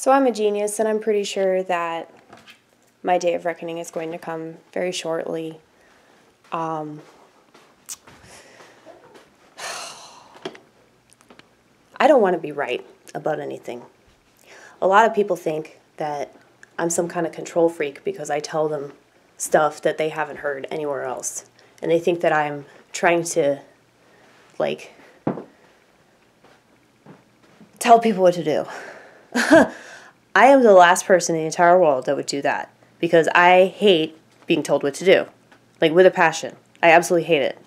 So I'm a genius, and I'm pretty sure that my day of reckoning is going to come very shortly. I don't want to be right about anything. A lot of people think that I'm some kind of control freak because I tell them stuff that they haven't heard anywhere else. And they think that I'm trying to, like, tell people what to do. I am the last person in the entire world that would do that because I hate being told what to do, like with a passion. I absolutely hate it.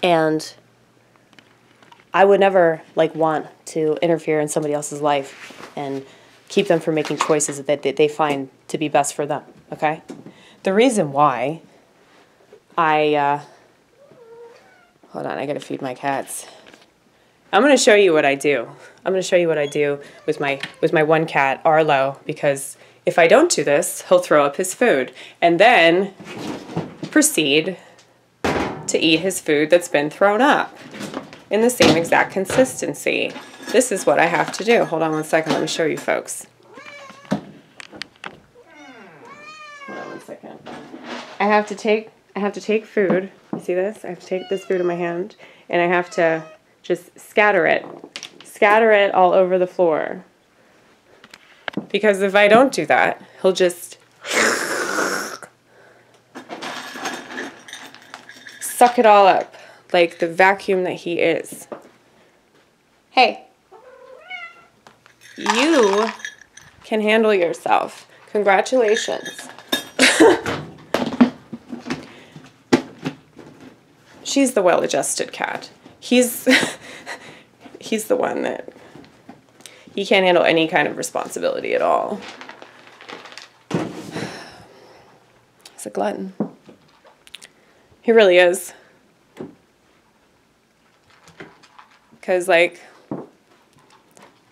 And I would never want to interfere in somebody else's life and keep them from making choices that they find to be best for them, okay? The reason why hold on, I gotta feed my cats. I'm going to show you what I do. I'm going to show you what I do with my one cat, Arlo, because if I don't do this, he'll throw up his food and then proceed to eat his food that's been thrown up in the same exact consistency. This is what I have to do. Hold on one second. Let me show you folks. Hold on one second. I have to take food. You see this? I have to take this food in my hand and I have to just scatter it all over the floor. Because if I don't do that, he'll just suck it all up like the vacuum that he is. Hey, you can handle yourself. Congratulations. She's the well-adjusted cat. He's the one that he can't handle any kind of responsibility at all. He's a glutton. He really is. Because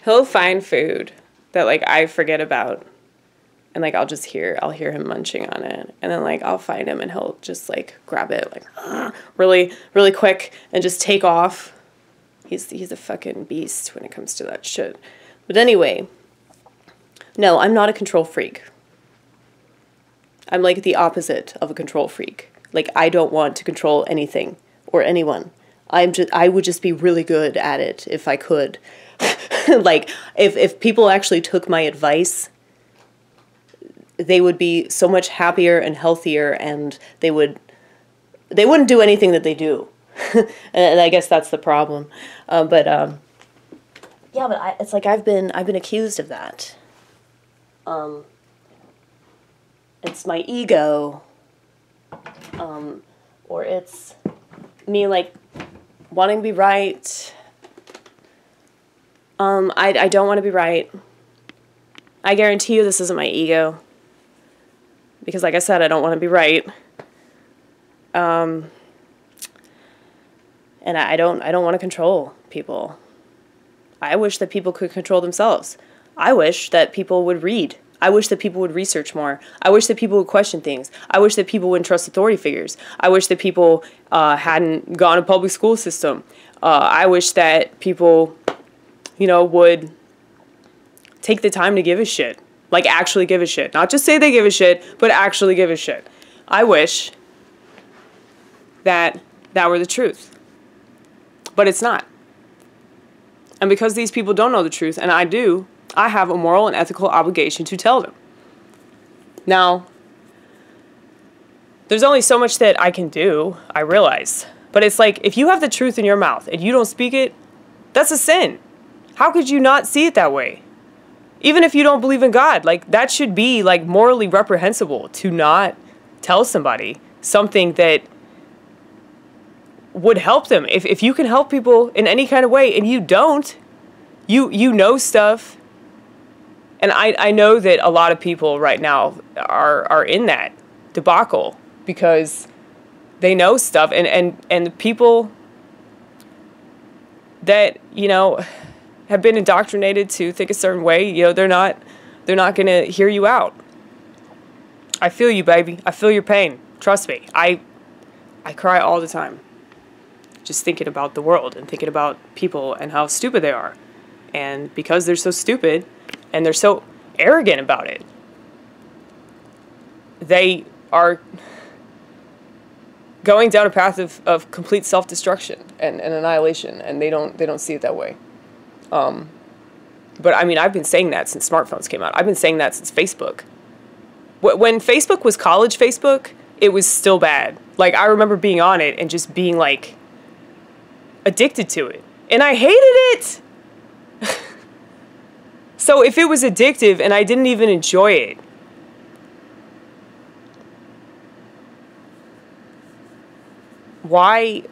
he'll find food that I forget about, and I'll hear him munching on it, and then I'll find him and he'll just grab it really really quick and just take off. He's a fucking beast when it comes to that shit. But anyway, no, I'm not a control freak. I'm the opposite of a control freak. I don't want to control anything or anyone. I would just be really good at it if I could. If people actually took my advice, they would be so much happier and healthier, and they wouldn't do anything that they do. And I guess that's the problem. Yeah, but it's I've been accused of that. It's my ego, or it's me wanting to be right. I don't want to be right. I guarantee you this isn't my ego. Because like I said, I don't want to be right. And I don't want to control people. I wish that people could control themselves. I wish that people would read. I wish that people would research more. I wish that people would question things. I wish that people wouldn't trust authority figures. I wish that people hadn't gone to public school system. I wish that people, would take the time to give a shit. Actually give a shit. Not just say they give a shit, but actually give a shit. I wish that were the truth. But it's not. And because these people don't know the truth, and I do, I have a moral and ethical obligation to tell them. Now, there's only so much that I can do, I realize. But it's if you have the truth in your mouth and you don't speak it, that's a sin. How could you not see it that way? Even if you don't believe in God, that should be morally reprehensible to not tell somebody something that would help them. If you can help people in any kind of way and you don't, you know stuff. And I know that a lot of people right now are in that debacle because they know stuff, and the people that, have been indoctrinated to think a certain way, they're not going to hear you out. I feel you, baby. I feel your pain. Trust me. I cry all the time. Just thinking about the world and thinking about people and how stupid they are. And because they're so stupid and they're so arrogant about it, they are going down a path of complete self-destruction and annihilation, and they don't see it that way. But I mean, I've been saying that since smartphones came out. I've been saying that since Facebook. When Facebook was college Facebook, it was still bad. Like, I remember being on it and just being, like, addicted to it. And I hated it! So if it was addictive and I didn't even enjoy it, why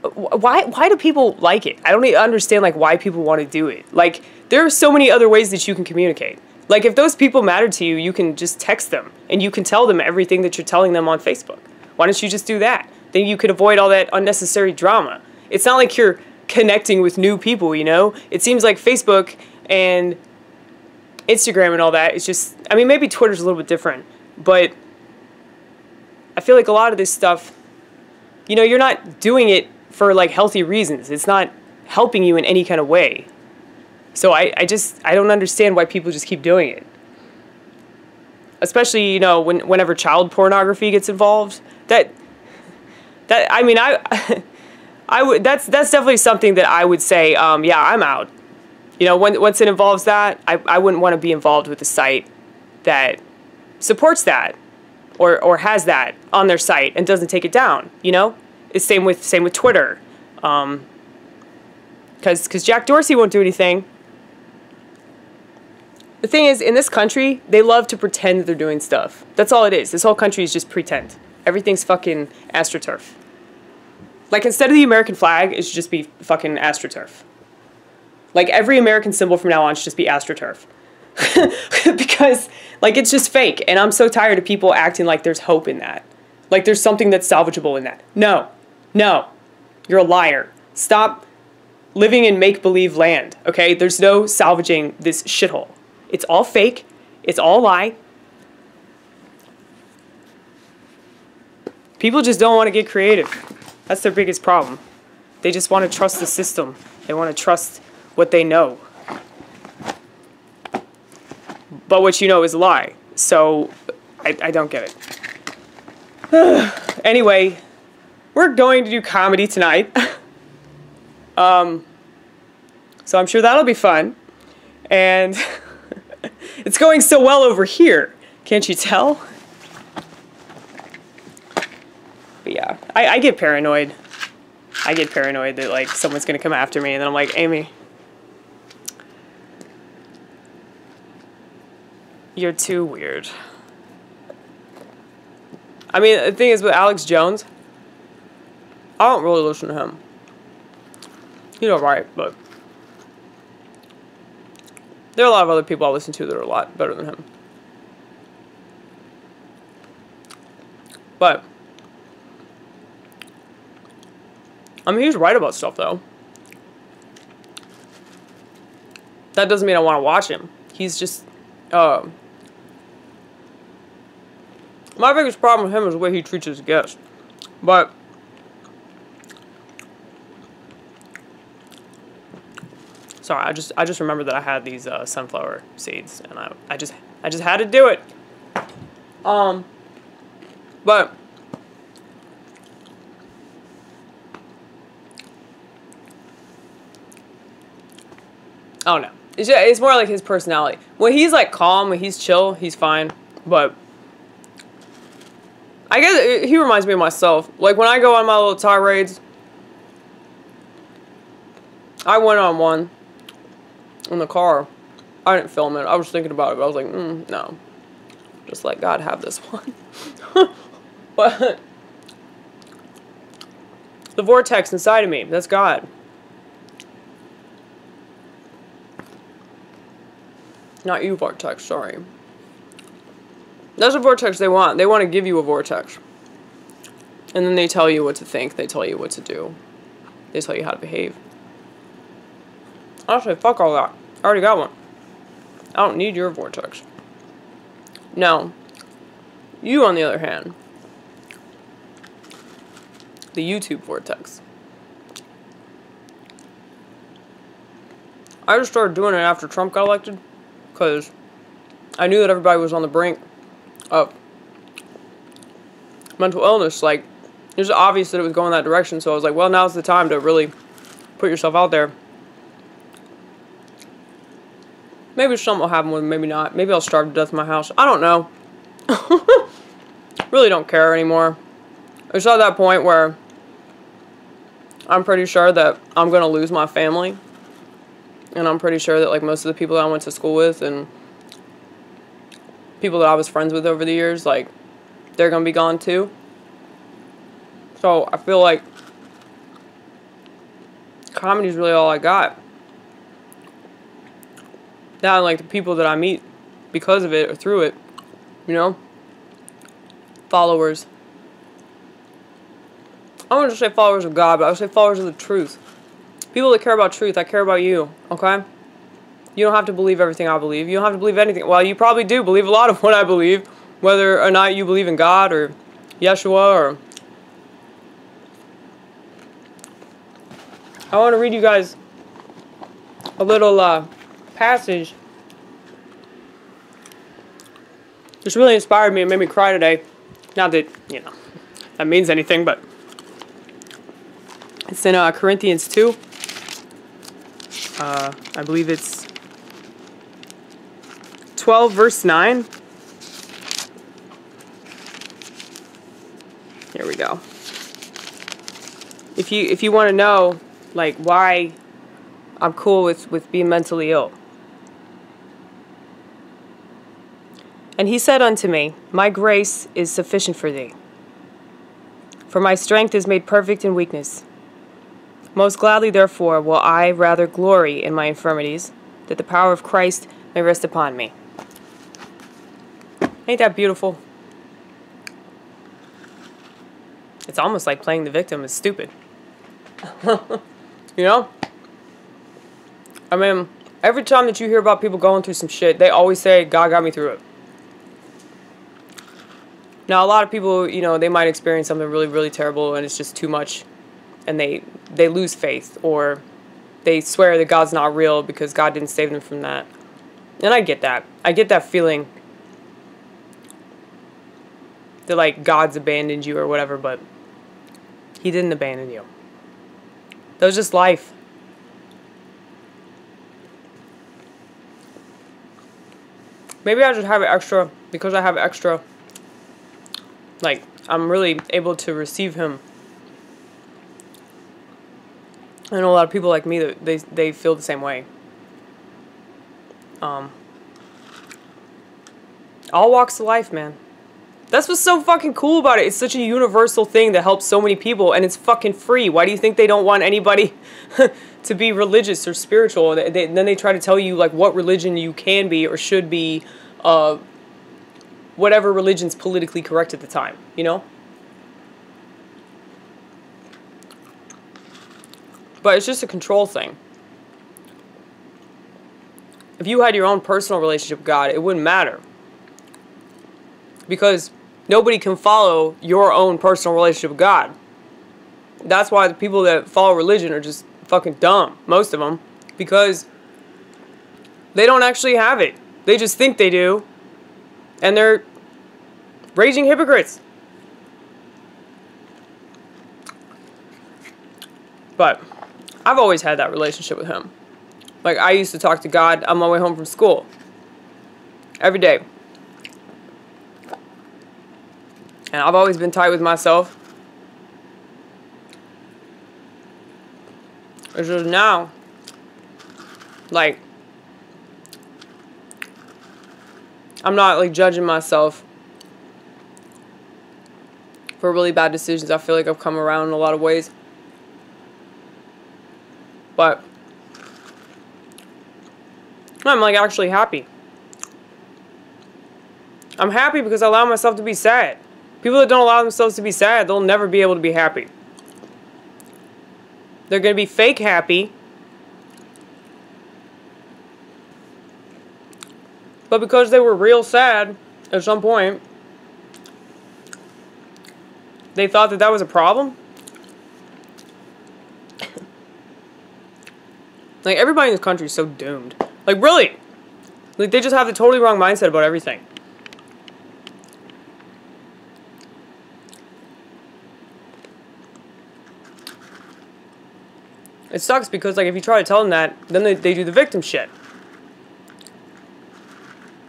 do people like it? I don't even understand, like, why people want to do it. Like, there are so many other ways that you can communicate. Like, if those people matter to you, you can just text them and you can tell them everything that you're telling them on Facebook. Why don't you just do that? Then you could avoid all that unnecessary drama. It's not like you're connecting with new people, you know? It seems like Facebook and Instagram and all that is just, I mean, maybe Twitter's a little bit different, but I feel like a lot of this stuff, you know, you're not doing it for, like, healthy reasons. It's not helping you in any kind of way. So I don't understand why people just keep doing it. Especially, you know, whenever child pornography gets involved. I mean, I would, that's definitely something that I would say, yeah, I'm out. You know, once it involves that, I wouldn't want to be involved with a site that supports that or has that on their site and doesn't take it down, you know? It's same with Twitter. Because Jack Dorsey won't do anything. The thing is, in this country, they love to pretend that they're doing stuff. That's all it is. This whole country is just pretend. Everything's fucking astroturf. Like, instead of the American flag, it should just be fucking astroturf. Like, every American symbol from now on should just be astroturf. Because, like, it's just fake. And I'm so tired of people acting like there's hope in that. Like, there's something that's salvageable in that. No. No. You're a liar. Stop living in make-believe land, okay? There's no salvaging this shithole. It's all fake. It's all a lie. People just don't want to get creative. That's their biggest problem. They just want to trust the system. They want to trust what they know. But what you know is a lie. So, I don't get it. Anyway, we're going to do comedy tonight. So I'm sure that'll be fun. And it's going so well over here. Can't you tell? But yeah, I get paranoid. I get paranoid that, like, someone's going to come after me. And then I'm like, Amy, you're too weird. I mean, the thing is with Alex Jones, I don't really listen to him. He's alright, but there are a lot of other people I listen to that are a lot better than him. But I mean, he's right about stuff, though. That doesn't mean I want to watch him. He's just, my biggest problem with him is the way he treats his guests. But sorry, I just remembered that I had these sunflower seeds, and I just had to do it. But I don't know. It's more like his personality. When he's, like, calm, when he's chill, he's fine. But I guess he reminds me of myself. Like, when I go on my little tirades, I went on one in the car. I didn't film it. I was thinking about it, but I was like, no. Just let God have this one. But the vortex inside of me, that's God. Not you, vortex, sorry. That's a vortex they want. They want to give you a vortex. And then they tell you what to think. They tell you what to do. They tell you how to behave. Honestly, fuck all that. I already got one. I don't need your vortex. Now, you, on the other hand, the YouTube vortex. I just started doing it after Trump got elected because I knew that everybody was on the brink of mental illness. Like, it was obvious that it was going that direction, so I was like, well, now's the time to really put yourself out there. Maybe something will happen with me, maybe not. Maybe I'll starve to death in my house. I don't know. Really don't care anymore. It's at that point where I'm pretty sure that I'm going to lose my family. And I'm pretty sure that, like, most of the people that I went to school with and people that I was friends with over the years, like, they're going to be gone too. So I feel like comedy's really all I got. Now, like, the people that I meet because of it or through it, you know, followers. I don't want to say followers of God, but I would say followers of the truth. People that care about truth. I care about you, okay? You don't have to believe everything I believe. You don't have to believe anything. Well, you probably do believe a lot of what I believe, whether or not you believe in God or Yeshua or... I want to read you guys a little passage. This really inspired me and made me cry today. Not that, you know, that means anything, but it's in Corinthians 2. I believe it's 12 verse 9. Here we go. If you want to know, like, why I'm cool with being mentally ill. And he said unto me, my grace is sufficient for thee, for my strength is made perfect in weakness. Most gladly, therefore, will I rather glory in my infirmities, that the power of Christ may rest upon me. Ain't that beautiful? It's almost like playing the victim is stupid. You know? I mean, every time that you hear about people going through some shit, they always say, God got me through it. Now, a lot of people, you know, they might experience something really, really terrible and it's just too much. And they lose faith, or they swear that God's not real because God didn't save them from that. And I get that. I get that feeling that, like, God's abandoned you or whatever, but he didn't abandon you. That was just life. Maybe I should have it extra, because I have extra, like, I'm really able to receive him. I know a lot of people like me that they feel the same way. All walks of life, man. That's what's so fucking cool about it. It's such a universal thing that helps so many people, and it's fucking free. Why do you think they don't want anybody to be religious or spiritual? Then they try to tell you, like, what religion you can be or should be, whatever religion's politically correct at the time, you know? But it's just a control thing. If you had your own personal relationship with God, it wouldn't matter. Because nobody can follow your own personal relationship with God. That's why the people that follow religion are just fucking dumb, most of them. Because they don't actually have it. They just think they do. And they're raging hypocrites. But I've always had that relationship with him. Like, I used to talk to God on my way home from school. Every day. And I've always been tight with myself. It's just now, like, I'm not, like, judging myself for really bad decisions. I feel like I've come around in a lot of ways. But I'm, like, actually happy. I'm happy because I allow myself to be sad. People that don't allow themselves to be sad, they'll never be able to be happy. They're going to be fake happy. But because they were real sad at some point, they thought that that was a problem. Like, everybody in this country is so doomed. Like, really. Like, they just have the totally wrong mindset about everything. It sucks because, like, if you try to tell them that, then they do the victim shit.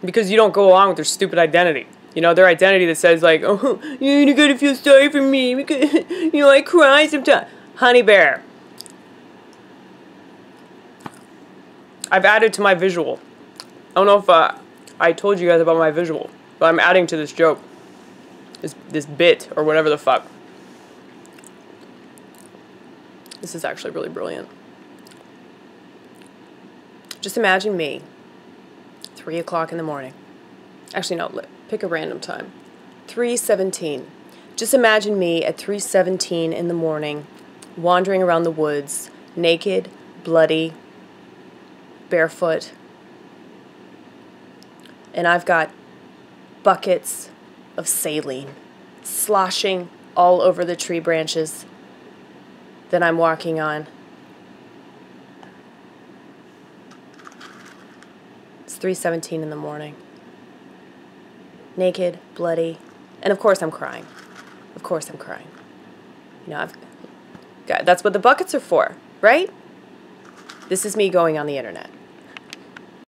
Because you don't go along with their stupid identity. You know, their identity that says, like, oh, you gotta feel sorry for me because, you know, I cry sometimes. Honey bear. I've added to my visual. I don't know if I told you guys about my visual, but I'm adding to this joke. This bit, or whatever the fuck. This is actually really brilliant. Just imagine me, 3 o'clock in the morning. Actually, no, pick a random time. 3:17. Just imagine me at 3:17 in the morning, wandering around the woods, naked, bloody, barefoot. And I've got buckets of saline sloshing all over the tree branches that I'm walking on. It's 3:17 in the morning. Naked, bloody, and of course I'm crying. Of course I'm crying. You know, God, that's what the buckets are for, right? This is me going on the internet.